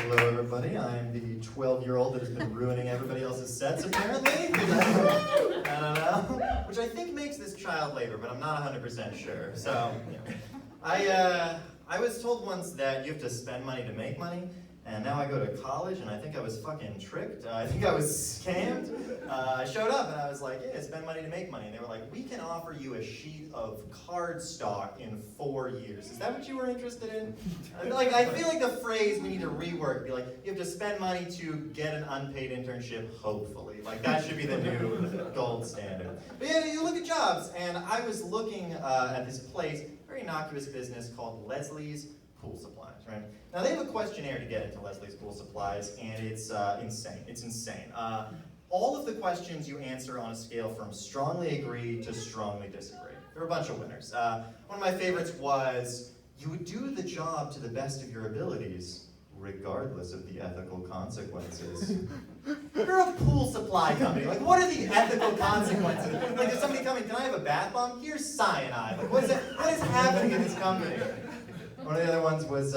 Hello, everybody. I'm the 12-year-old that has been ruining everybody else's sets, apparently. I don't know. Which I think makes this child labor, but I'm not 100% sure. So, I was told once that you have to spend money to make money, and now I go to college, and I think I was fucking tricked. I think I was scammed. I showed up, and I was like, yeah, spend money to make money. And they were like, we can offer you a sheet of card stock in 4 years. Is that what you were interested in? I feel like the phrase we need to rework, be like, you have to spend money to get an unpaid internship, hopefully. Like, that should be the new gold standard. But yeah, you look at jobs, and I was looking at this place, very innocuous business called Leslie's Pool Supplies, right? Now they have a questionnaire to get into Leslie's Pool Supplies, and it's insane. It's insane. All of the questions you answer on a scale from strongly agree to strongly disagree. There are a bunch of winners. One of my favorites was, you would do the job to the best of your abilities, regardless of the ethical consequences. You're a pool supply company. Like, what are the ethical consequences? Like, does somebody come in, can I have a bath bomb? Here's cyanide. Like, what is happening in this company? One of the other ones was,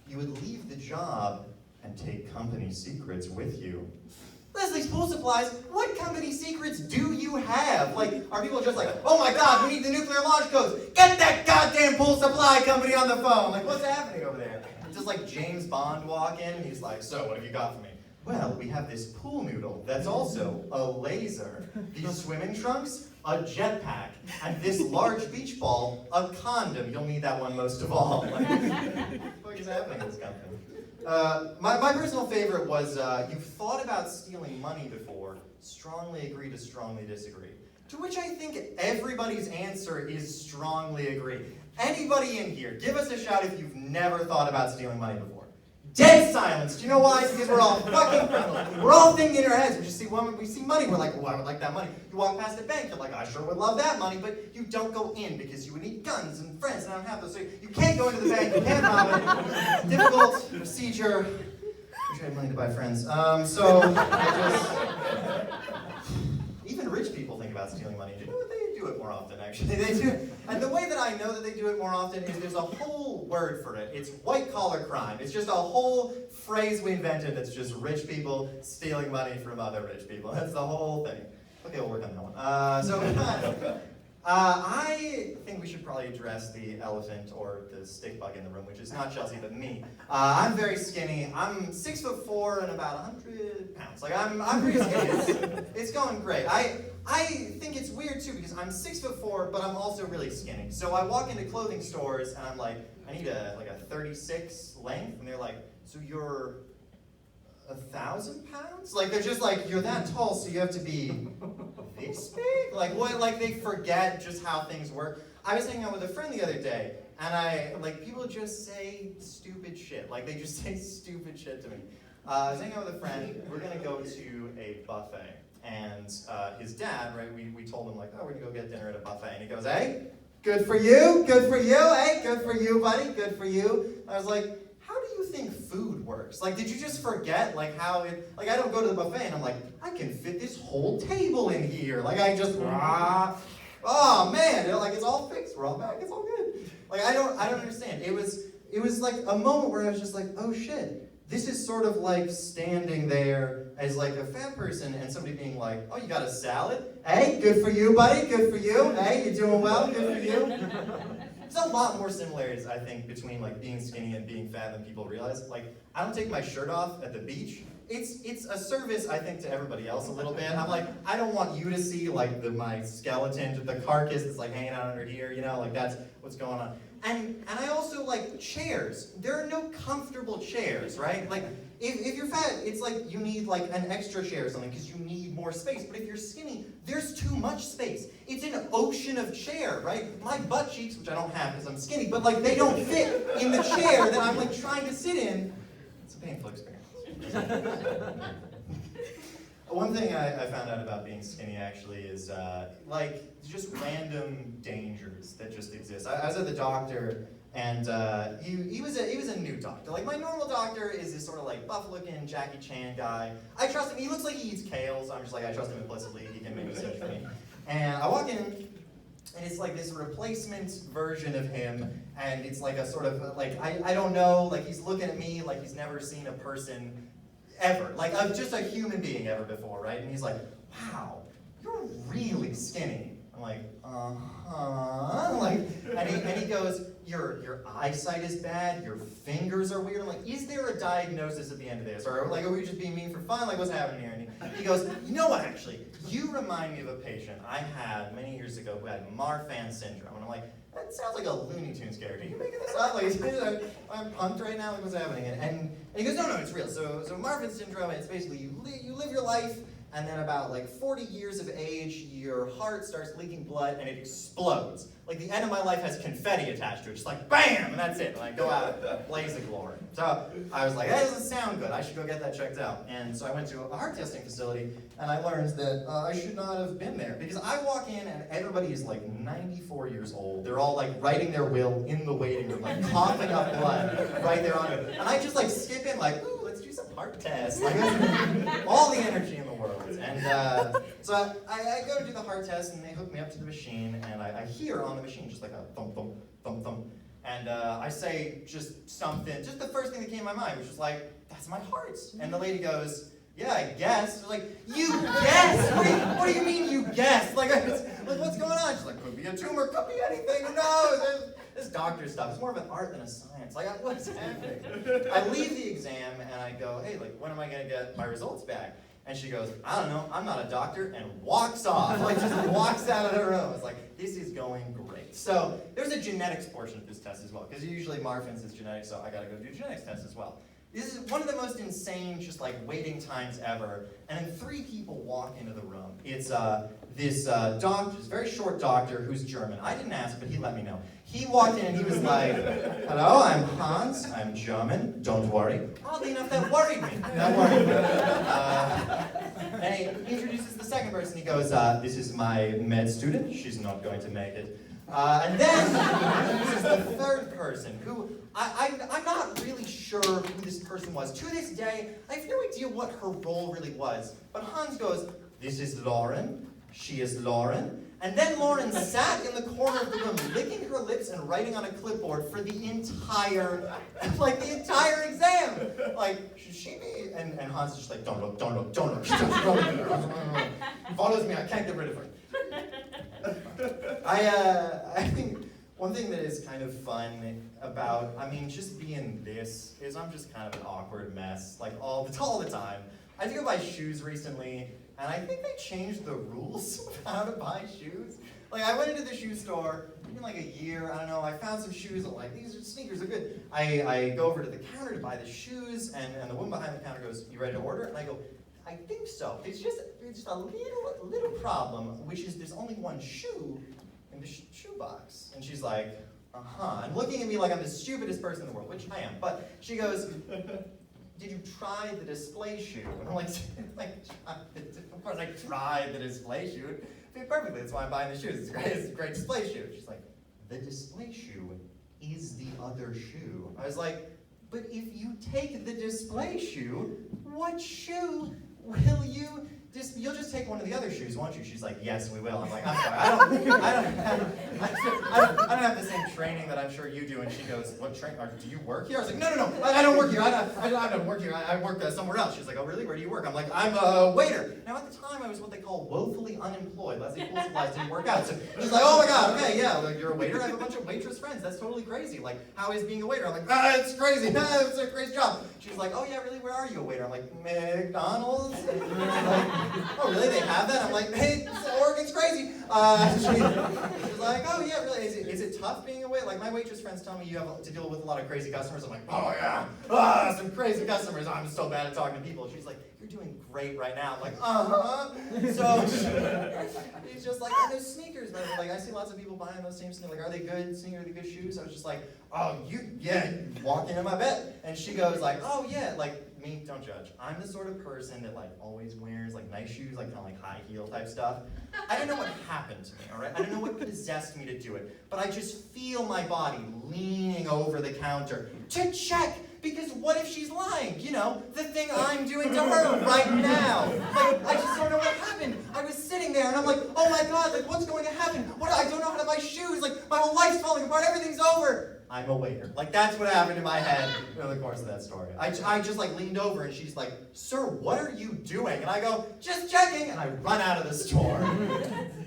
you would leave the job and take company secrets with you. Leslie's Pool Supplies, what company secrets do you have? Like, are people just like, oh my god, we need the nuclear launch codes. Get that goddamn pool supply company on the phone. Like, what's happening over there? Just like James Bond walk in, and he's like, so what have you got for me? Well, we have this pool noodle that's also a laser, these swimming trunks, a jetpack, and this large beach ball, a condom. You'll need that one most of all. Like, what is happening in this company? My personal favorite was, you've thought about stealing money before, strongly agree to strongly disagree. To which I think everybody's answer is strongly agree. Anybody in here, give us a shout if you've never thought about stealing money before. Dead silence. Do you know why? Because we're all fucking criminals. We're all thinking in our heads. We see money, we're like, well, I would like that money. You walk past a bank, you're like, I sure would love that money, but you don't go in because you would need guns and friends, and I don't have those. So you can't go into the bank, you can't rob it. Difficult procedure. Wish I had money to buy friends. Even rich people think about stealing money. You know what? They do it more often, actually. They do. And the way that I know that they do it more often is there's a whole word for it. It's white-collar crime. It's just a whole phrase we invented that's just rich people stealing money from other rich people. That's the whole thing. Okay, we'll work on that one. I think we should probably address the elephant or the stick bug in the room, which is not Chelsea, but me. I'm very skinny. I'm 6'4" and about 100 pounds. Like, I'm pretty skinny. It's going great. I think it's weird too because I'm 6'4", but I'm also really skinny. So I walk into clothing stores and I'm like, I need a 36 length, and they're like, so you're 1,000 pounds? Like, they're just like, you're that tall, so you have to be this big? Like, what? Like, they forget just how things work. I was hanging out with a friend the other day, and people just say stupid shit. Like, they just say stupid shit to me. I was hanging out with a friend. We're gonna go to a buffet. And his dad, right, we told him, like, oh, we're gonna go get dinner at a buffet. And he goes, hey, good for you, hey, good for you, buddy, good for you. I was like, how do you think food works? Like, did you just forget, like, how it, like, I don't go to the buffet and I'm like, I can fit this whole table in here. Like, I just, oh man, like, it's all fixed, we're all back, it's all good. Like, I don't understand. It was like a moment where I was just like, oh shit. This is sort of like standing there as like a fat person and somebody being like, oh, you got a salad? Hey, good for you, buddy, good for you. Hey, you doing well, good for you. There's a lot more similarities, I think, between like being skinny and being fat than people realize. Like, I don't take my shirt off at the beach. It's a service, I think, to everybody else a little bit. I'm like, I don't want you to see like my skeleton, the carcass that's like hanging out under here, you know, like that's what's going on. And I also like chairs. There are no comfortable chairs, right? Like, if you're fat, it's like you need like an extra chair or something because you need more space. But if you're skinny, there's too much space. It's an ocean of chair, right? My butt cheeks, which I don't have because I'm skinny, but like they don't fit in the chair that I'm like trying to sit in. It's a painful experience. One thing I found out about being skinny actually is like just random dangers that just exist. I was at the doctor and he was a new doctor. Like my normal doctor is this sort of like buff-looking Jackie Chan guy. I trust him. He looks like he eats kale, so I'm just like I trust him implicitly. He can make a search for me. And I walk in and it's like this replacement version of him, and it's like a sort of, like, I don't know, like he's looking at me like he's never seen a person ever, like just a human being ever before, right? And he's like, wow, you're really skinny. I'm like, like, and he goes, your eyesight is bad, your fingers are weird. I'm like, is there a diagnosis at the end of this? Or like, are we just being mean for fun? Like, what's happening here? And he goes, you know what, actually, you remind me of a patient I had many years ago who had Marfan syndrome. And I'm like, that sounds like a Looney Tunes character. Are you making this up? Like, I'm pumped right now, like what's happening? And he goes, no, it's real. So Marfan syndrome, it's basically you live your life, and then about like 40 years of age, your heart starts leaking blood and it explodes. Like the end of my life has confetti attached to it, just like BAM, and that's it. And I go out in a blaze of glory. So I was like, that doesn't sound good. I should go get that checked out. And so I went to a heart testing facility, and I learned that I should not have been there, because I walk in and everybody is like 94 years old. They're all like writing their will in the waiting room, like coughing up blood right there on it. And I just like skip in like, ooh, let's do some heart tests. Like all the energy in the world. And so I go to do the heart test, and they hook me up to the machine, and I hear on the machine just like a thump, thump, thump, thump. And I say just something, just the first thing that came to my mind, which was like, that's my heart. And the lady goes, yeah, I guess. I was like, you guess? What do you mean you guess? Like what's going on? She's like, could be a tumor, could be anything, who knows? This doctor stuff, it's more of an art than a science. Like, what's happening? I leave the exam, and I go, hey, like, when am I going to get my results back? And she goes, I don't know, I'm not a doctor, and walks off. Like, just walks out of the room. It's like, this is going great. So there's a genetics portion of this test as well, because usually Marfan's is genetics, so I got to go do a genetics test as well. This is one of the most insane, just like, waiting times ever. And then 3 people walk into the room. It's this doctor, this very short doctor who's German. I didn't ask, but he let me know. He walked in and he was like, hello, I'm Hans, I'm German, don't worry. Oddly enough, that worried me. And he introduces the second person. He goes, this is my med student. She's not going to make it. And then this is the third person, who I'm not really sure who this person was. To this day, I have no idea what her role really was. But Hans goes, this is Lauren, she is Lauren. And then Lauren sat in the corner of the room, licking her lips and writing on a clipboard for the entire, like the entire exam. Like, should she be? And Hans is just like, don't look. He follows me, I can't get rid of her. I think one thing that is kind of fun about, just being this, is I'm just kind of an awkward mess, like all the time. I had to go buy shoes recently, and I think they changed the rules of how to buy shoes. Like, I went into the shoe store, in like a year, I don't know, I found some shoes, I'm like, these sneakers are good. I go over to the counter to buy the shoes, and the woman behind the counter goes, you ready to order? And I go, I think so. It's just a little problem, which is there's only one shoe in the shoe box. And she's like, and looking at me like I'm the stupidest person in the world, which I am. But she goes, did you try the display shoe? And I'm like, of course I tried the display shoe. It fit perfectly, that's why I'm buying the shoes. It's a great display shoe. She's like, the display shoe is the other shoe. I was like, but if you take the display shoe, what shoe will you you'll just take one of the other shoes, won't you? She's like, yes, we will. I'm like, I'm sorry, I don't have the same training that I'm sure you do. And she goes, what training? Do you work here? I was like, no, I don't work here. I don't work here. I work somewhere else. She's like, oh, really? Where do you work? I'm like, I'm a waiter. Now, at the time, I was what they call woefully unemployed. Leslie Pool Supplies didn't work out. So she's like, oh my God, okay, yeah, like, you're a waiter. I have a bunch of waitress friends. That's totally crazy. Like, how is being a waiter? I'm like, it's crazy. It's a crazy job. She's like, oh yeah, really? Where are you a waiter? I'm like, McDonald's. Oh, really? They have that? I'm like, hey, Oregon's crazy. She's like, oh, yeah, really? Is it tough being a waiter? Like, my waitress friends tell me you have to deal with a lot of crazy customers. I'm like, oh, yeah. Some crazy customers. I'm so bad at talking to people. She's like, you're doing great right now. I'm like, So she's just like, oh, those sneakers. Like, I see lots of people buying those same sneakers. Like, are they good sneakers? Are they good shoes? I was just like, oh, you walk into my bed. And she goes like, oh, yeah, like, me, don't judge. I'm the sort of person that like always wears like nice shoes, like kind of like high heel type stuff. I don't know what happened to me, all right? I don't know what possessed me to do it, but I just feel my body leaning over the counter to check because what if she's lying? You know, the thing I'm doing to her right now. Like, I just don't know what happened. I was sitting there and I'm like, oh my God, like what's going to happen? I don't know how to buy shoes. Like my whole life's falling apart. Everything's over. I'm a waiter. Like that's what happened in my head over the course of that story. I just like leaned over and she's like, sir, what are you doing? And I go, just checking. And I run out of the store.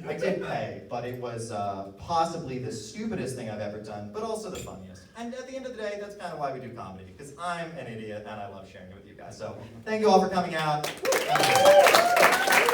I did pay, but it was possibly the stupidest thing I've ever done, but also the funniest. And at the end of the day, that's kind of why we do comedy, because I'm an idiot and I love sharing it with you guys. So thank you all for coming out.